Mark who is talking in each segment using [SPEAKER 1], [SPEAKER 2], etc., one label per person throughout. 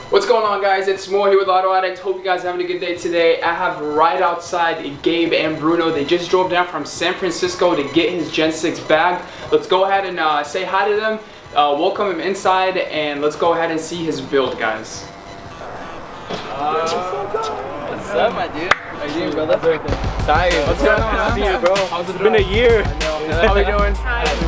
[SPEAKER 1] What's going on, guys? It's Mo here with Auto Addict. Hope you guys are having a good day today. I have right outside Gabe and Bruno. They just drove down from San Francisco to get his Gen 6 bag. Let's go ahead and say hi to them, welcome him inside, and let's go ahead and see his build, guys.
[SPEAKER 2] What's up, my dude? How you doing, brother?
[SPEAKER 1] Tired. What's going on?
[SPEAKER 2] See you, bro.
[SPEAKER 1] How's it
[SPEAKER 2] been a year?
[SPEAKER 1] How are you doing?
[SPEAKER 2] Hi.
[SPEAKER 1] Let's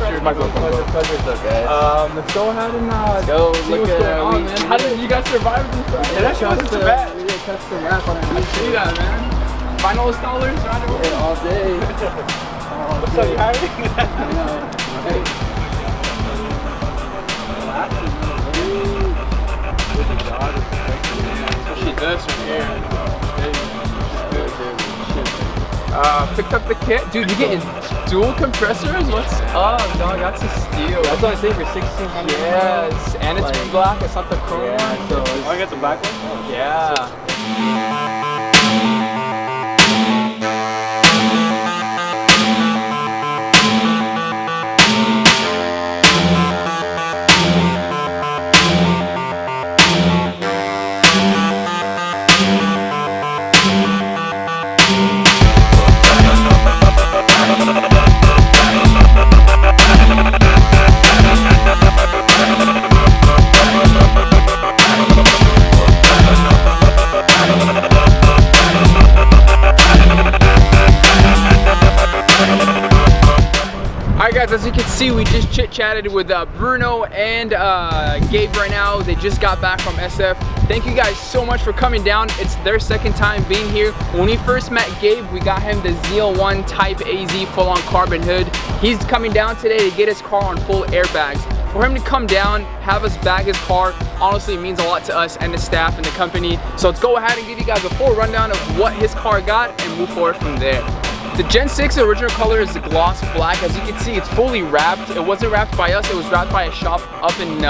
[SPEAKER 1] go ahead and
[SPEAKER 2] go
[SPEAKER 1] see
[SPEAKER 2] look
[SPEAKER 1] what's
[SPEAKER 2] at
[SPEAKER 1] going on, man. How did you guys survive this?
[SPEAKER 2] Yeah, that wasn't too bad.
[SPEAKER 1] We did custom wrap on it. I see that, man. Vinyl installers right away.
[SPEAKER 2] Yeah, all day.
[SPEAKER 1] What's up, you hiring?
[SPEAKER 2] I know. Right?
[SPEAKER 1] She does from here. Picked up the kit. Dude, you getting dual compressors? What's up, dog? That's a steal.
[SPEAKER 2] That's what I say for 1600.
[SPEAKER 1] Yes, and it's
[SPEAKER 2] like,
[SPEAKER 1] black. It's not the chrome one.
[SPEAKER 2] So I got the black one?
[SPEAKER 1] Yeah. Alright guys, as you can see, we just chit-chatted with Bruno and Gabe right now. They just got back from SF. Thank you guys so much for coming down. It's their second time being here. When we first met Gabe, we got him the ZL1 Type AZ full-on carbon hood. He's coming down today to get his car on full airbags. For him to come down, have us bag his car, honestly means a lot to us and the staff and the company. So let's go ahead and give you guys a full rundown of what his car got and move forward from there. The Gen 6 original color is the gloss black. As you can see, it's fully wrapped. It wasn't wrapped by us, it was wrapped by a shop up in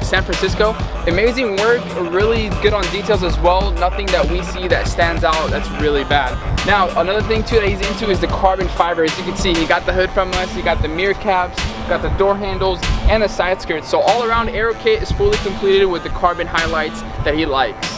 [SPEAKER 1] San Francisco. Amazing work, really good on details as well. Nothing that we see that stands out that's really bad. Now, another thing too that he's into is the carbon fiber. As you can see, he got the hood from us, he got the mirror caps, got the door handles, and the side skirts. So all around aero kit is fully completed with the carbon highlights that he likes.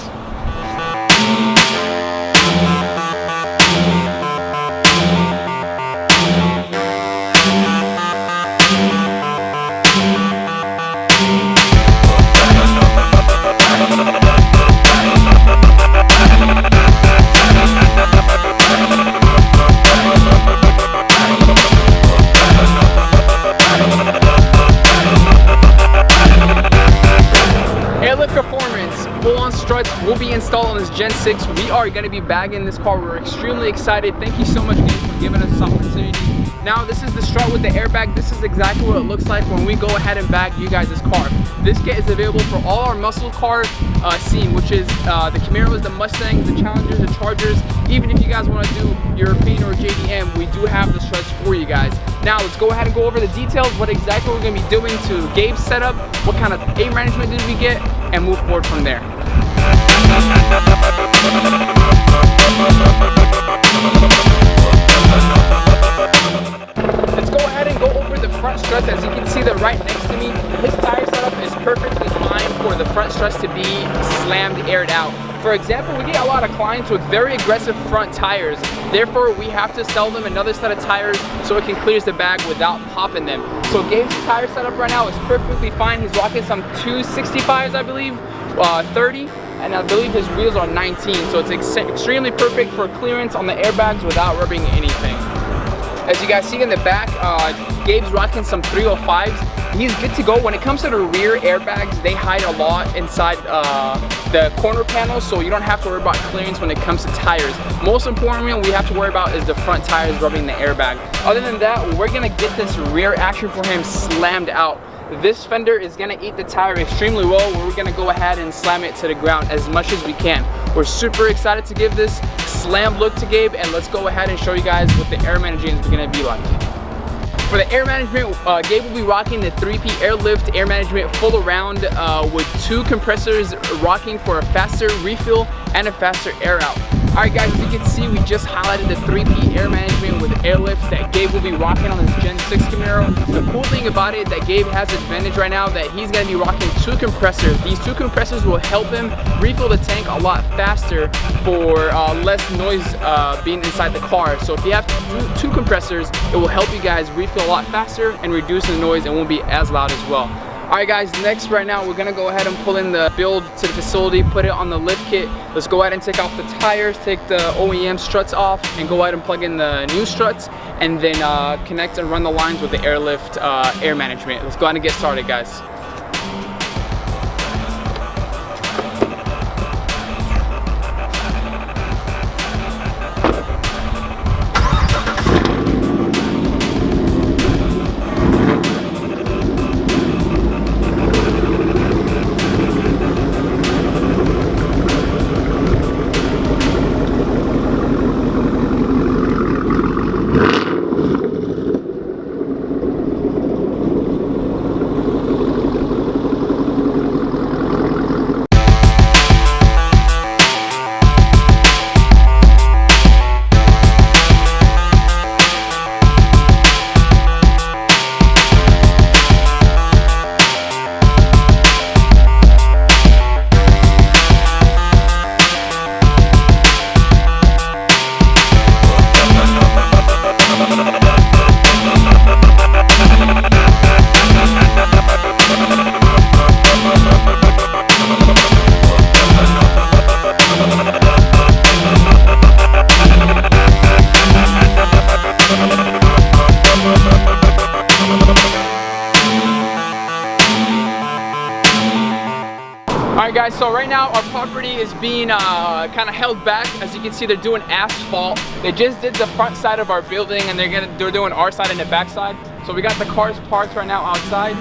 [SPEAKER 1] Full-on struts will be installed on this Gen 6. We are going to be bagging this car. We're extremely excited. Thank you so much, Gabe, for giving us this opportunity. Now, this is the strut with the airbag. This is exactly what it looks like when we go ahead and bag you guys this car. This kit is available for all our muscle car scene, which is the Camaros, the Mustangs, the Challengers, the Chargers. Even if you guys want to do European or JDM, we do have the struts for you guys. Now, let's go ahead and go over the details, what exactly we're going to be doing to Gabe's setup, what kind of air management did we get, and move forward from there. Let's go ahead and go over the front struts. As you can see, they're right next to me. His tire setup is perfectly fine for the front struts to be slammed, aired out. For example, we get a lot of clients with very aggressive front tires. Therefore, we have to sell them another set of tires so it can clear the bag without popping them. So Gabe's tire setup right now is perfectly fine. He's rocking some 265s, I believe, 30. And I believe his wheels are 19, so it's extremely perfect for clearance on the airbags without rubbing anything. As you guys see in the back, Gabe's rocking some 305s. He's good to go. When it comes to the rear airbags, they hide a lot inside the corner panels, so you don't have to worry about clearance when it comes to tires. Most importantly, what we have to worry about is the front tires rubbing the airbag. Other than that, we're gonna get this rear action for him slammed out. This fender is gonna eat the tire extremely well. We're gonna go ahead and slam it to the ground as much as we can. We're super excited to give this slam look to Gabe, and let's go ahead and show you guys what the air management is gonna be like. For the air management, Gabe will be rocking the 3P Airlift air management full around with 2 compressors rocking for a faster refill and a faster air out. Alright guys, as you can see, we just highlighted the 3P air management with airlift that Gabe will be rocking on his Gen 6 Camaro. The cool thing about it that Gabe has an advantage right now that he's going to be rocking 2 compressors. These 2 compressors will help him refill the tank a lot faster for less noise being inside the car. So if you have 2 compressors, it will help you guys refill a lot faster and reduce the noise and won't be as loud as well. Alright guys, next right now we're gonna go ahead and pull in the build to the facility, put it on the lift kit. Let's go ahead and take off the tires, take the OEM struts off, and go ahead and plug in the new struts, and then connect and run the lines with the airlift air management. Let's go ahead and get started, guys. Alright guys, so right now our property is being kind of held back. As you can see, they're doing asphalt. They just did the front side of our building and they're doing our side and the back side. So we got the cars parked right now outside.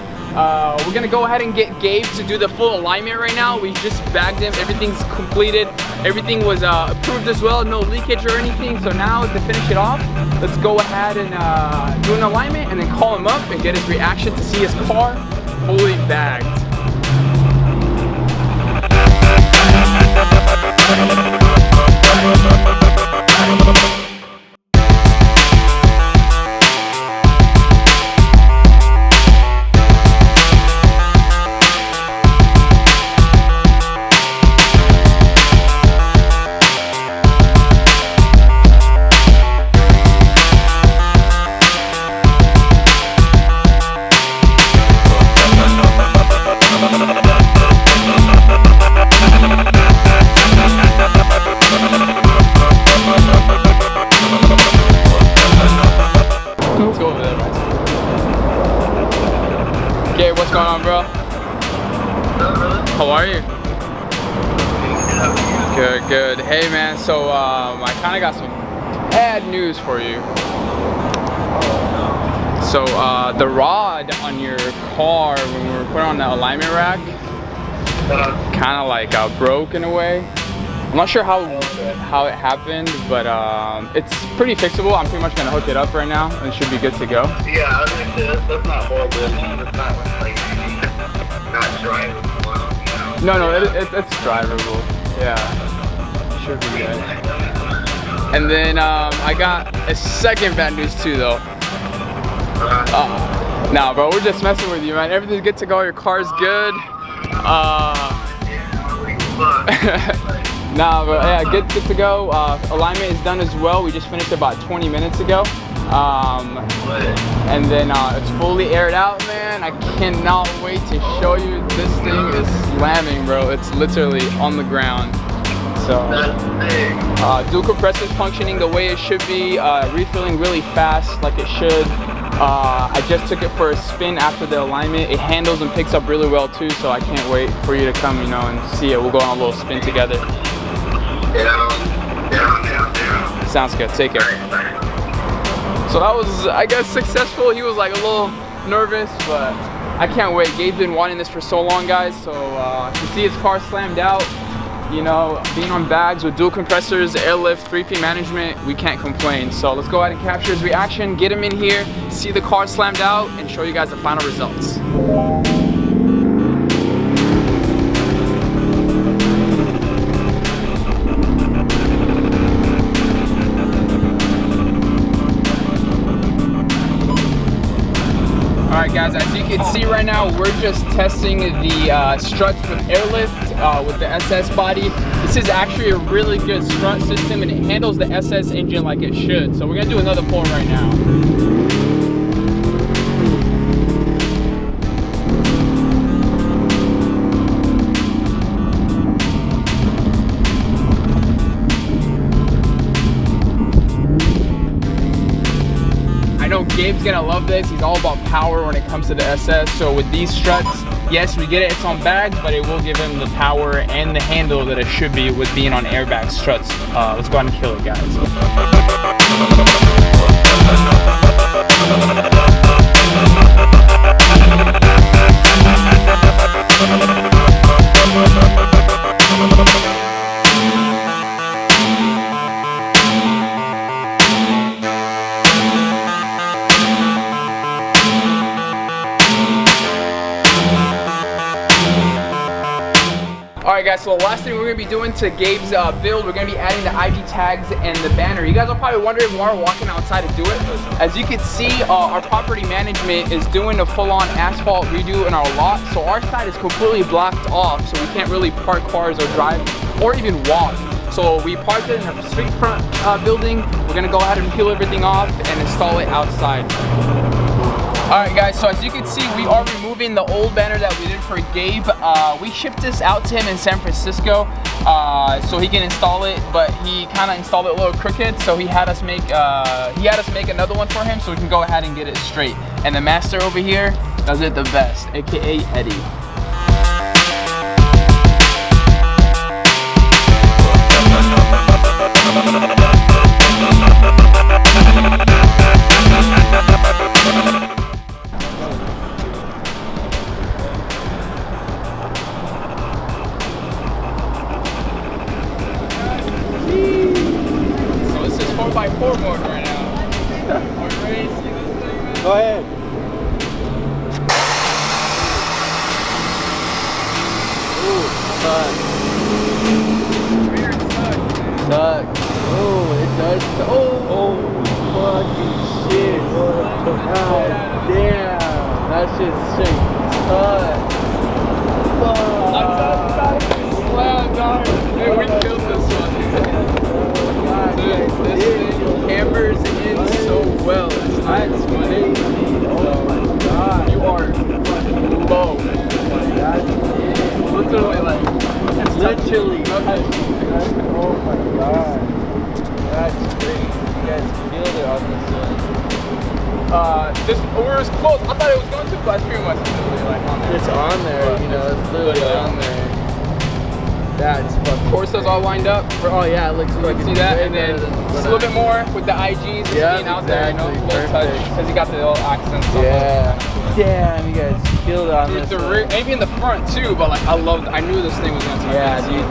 [SPEAKER 1] We're gonna go ahead and get Gabe to do the full alignment right now. We just bagged him, everything's completed. Everything was approved as well, no leakage or anything. So now to finish it off, let's go ahead and do an alignment and then call him up and get his reaction to see his car fully bagged. Gabe, what's going on, bro? How are you? Good, good. Hey, man, so I kind of got some bad news for you. So the rod on your car when we were putting on the alignment rack kind of like broke in a way. I'm not sure how it happened, but it's pretty fixable. I'm pretty much gonna hook it up right now and it should be good to go.
[SPEAKER 3] Yeah, I was gonna say that's not horrible. It's not like not drivable.
[SPEAKER 1] No, it's drivable. Yeah, should be good. And then I got a second bad news too, though. Nah, bro, we're just messing with you, man. Everything's good to go. Your car's good. Nah, but yeah, good to go. Alignment is done as well. We just finished about 20 minutes ago. And then it's fully aired out, man. I cannot wait to show you. This thing is slamming, bro. It's literally on the ground. So, dual compressors functioning the way it should be, refilling really fast like it should. I just took it for a spin after the alignment. It handles and picks up really well too, so I can't wait for you to come, you know, and see it. We'll go on a little spin together.
[SPEAKER 3] Yeah.
[SPEAKER 1] Sounds good. Take care. So that was, I guess, successful. He was like a little nervous, but I can't wait. Gabe's been wanting this for so long, guys. So to see his car slammed out, you know, being on bags with dual compressors, airlift, 3P management, we can't complain. So let's go ahead and capture his reaction, get him in here, see the car slammed out, and show you guys the final results. Alright guys, as you can see right now, we're just testing the struts with airlift with the SS body. This is actually a really good strut system and it handles the SS engine like it should. So we're gonna do another pull right now. Gabe's gonna love this. He's all about power when it comes to the SS. So with these struts, yes, we get it, it's on bags, but it will give him the power and the handle that it should be with being on airbag struts. Let's go ahead and kill it, guys. Alright guys, so the last thing we're going to be doing to Gabe's build, we're going to be adding the IG tags and the banner. You guys are probably wondering why we're walking outside to do it. As you can see, our property management is doing a full-on asphalt redo in our lot, so our side is completely blocked off, so we can't really park cars or drive or even walk. So we parked it in a street front building. We're going to go ahead and peel everything off and install it outside. Alright guys, so as you can see, we are removing the old banner that we did for Gabe. We shipped this out to him in San Francisco so he can install it, but he kind of installed it a little crooked, so he had us make another one for him so we can go ahead and get it straight. And the master over here does it the best, aka Eddie. By 4 mode right now. Are you ready to see this thing, man?
[SPEAKER 2] Go ahead. Ooh, sucks.
[SPEAKER 1] Rear sucks, man.
[SPEAKER 2] Sucks. Oh, it does. Oh, fucking shit. God damn. That shit straight sucks. Fuck.
[SPEAKER 1] I'm sorry. Slam, dog. Hey, we killed this one. Dude, this thing hammers in so well. It's funny.
[SPEAKER 2] Oh my god.
[SPEAKER 1] You are low. Literally like, it's
[SPEAKER 2] Literally.
[SPEAKER 1] touching.
[SPEAKER 2] Oh my god. That's great. You guys killed it on this one.
[SPEAKER 1] This was close. I thought it was going to, but it's pretty much literally like on there.
[SPEAKER 2] It's on there, you know, it's literally on there. That's fucking
[SPEAKER 1] Corsa's all lined up.
[SPEAKER 2] Oh yeah, it looks like
[SPEAKER 1] See that? And then just a little bit more with the IGs just being out there, you know, a little touch. Because you got the little accents.
[SPEAKER 2] Yeah. Damn, you guys killed it on
[SPEAKER 1] Dude,
[SPEAKER 2] this
[SPEAKER 1] the
[SPEAKER 2] one.
[SPEAKER 1] rear, maybe in the front too, but like I knew this thing was gonna turn.
[SPEAKER 2] Yeah, dude.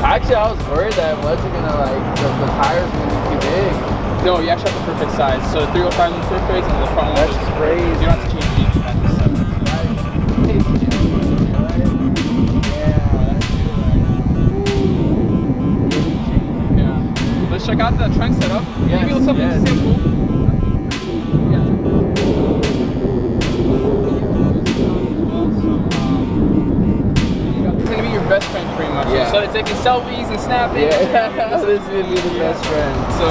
[SPEAKER 2] Actually, I was worried that it wasn't gonna the tires were gonna be too big.
[SPEAKER 1] No, you actually have the perfect size. So the 305 is perfect, and the front one
[SPEAKER 2] That's
[SPEAKER 1] is
[SPEAKER 2] crazy.
[SPEAKER 1] You don't have to change anything. Let's check out the trunk setup.
[SPEAKER 2] Yes,
[SPEAKER 1] Maybe something simple. Yeah. It's gonna be your best friend pretty much.
[SPEAKER 2] Yeah.
[SPEAKER 1] So it's taking selfies and snapping.
[SPEAKER 2] Yeah, this is gonna be the best friend.
[SPEAKER 1] So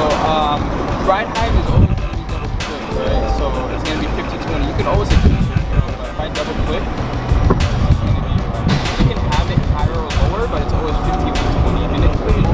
[SPEAKER 1] ride height is always gonna be double click, right? So it's gonna be 50-20. You can always adjust it, but if I double click, it's gonna be you can have it higher or lower, but it's always 50-20. And it's pretty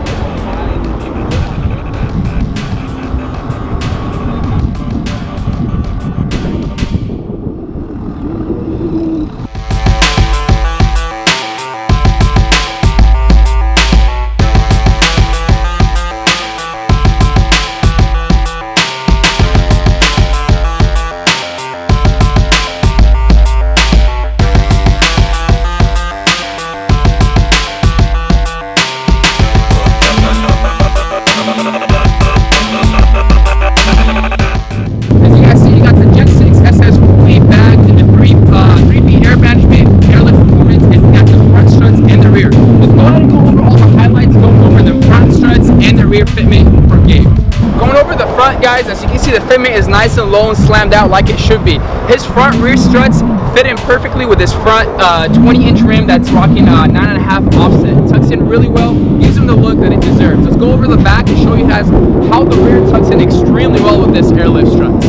[SPEAKER 1] guys, as you can see, see the fitment is nice and low and slammed out like it should be. His front rear struts fit in perfectly with his front 20-inch rim that's rocking 9.5 offset. Tucks in really well, gives him the look that it deserves. Let's go over the back and show you guys how the rear tucks in extremely well with this airlift struts.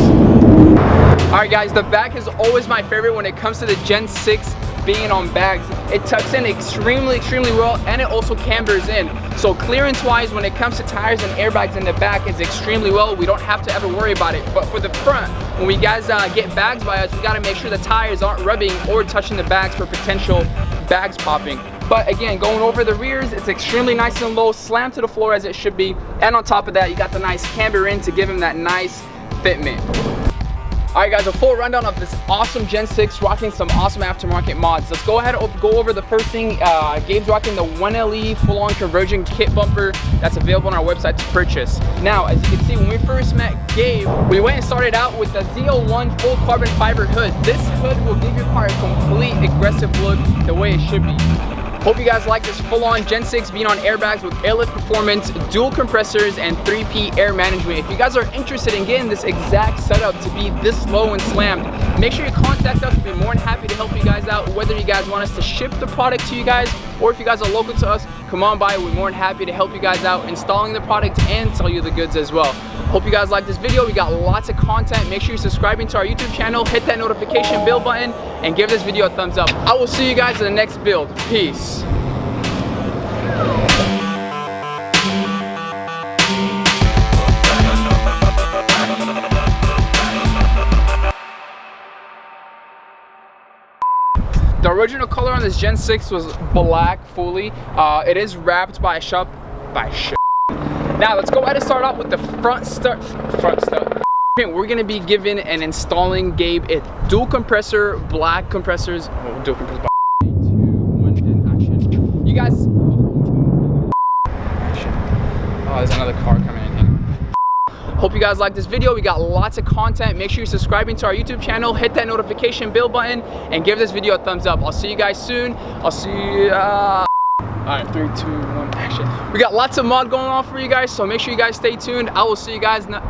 [SPEAKER 1] Alright guys, the back is always my favorite when it comes to the Gen 6 being on bags. It tucks in extremely well, and it also cambers in. So clearance wise, when it comes to tires and airbags in the back, it's extremely well. We don't have to ever worry about it. But for the front, when we guys get bags by us, we got to make sure the tires aren't rubbing or touching the bags for potential bags popping. But again, going over the rears, it's extremely nice and low, slammed to the floor as it should be. And on top of that, you got the nice camber in to give him that nice fitment. Alright guys, a full rundown of this awesome Gen 6 rocking some awesome aftermarket mods. Let's go ahead and go over the first thing. Gabe's rocking the 1LE full-on conversion kit bumper that's available on our website to purchase. Now, as you can see, when we first met Gabe, we went and started out with the Z01 full carbon fiber hood. This hood will give your car a complete aggressive look the way it should be. Hope you guys like this full-on Gen 6 being on airbags with airlift performance, dual compressors, and 3P air management. If you guys are interested in getting this exact setup to be this low and slammed, make sure you contact us. We'll be more than happy to help you guys out, whether you guys want us to ship the product to you guys, or if you guys are local to us, come on by. We're more than happy to help you guys out installing the product and sell you the goods as well. Hope you guys like this video. We got lots of content. Make sure you're subscribing to our YouTube channel, hit that notification bell button, and give this video a thumbs up. I will see you guys in the next build. Peace. The original color on this Gen 6 was black fully. It is wrapped by Now let's go ahead and start off with the front strut. We're gonna be giving and installing Gabe a dual compressor, black compressors. Oh, dual compressor. 3, 2, 1, and action. You guys. Oh, there's another car coming in here. Hope you guys like this video. We got lots of content. Make sure you're subscribing to our YouTube channel, hit that notification bell button, and give this video a thumbs up. I'll see you guys soon. I'll see you. Alright, 3, 2, 1, action. We got lots of mod going on for you guys, so make sure you guys stay tuned. I will see you guys now.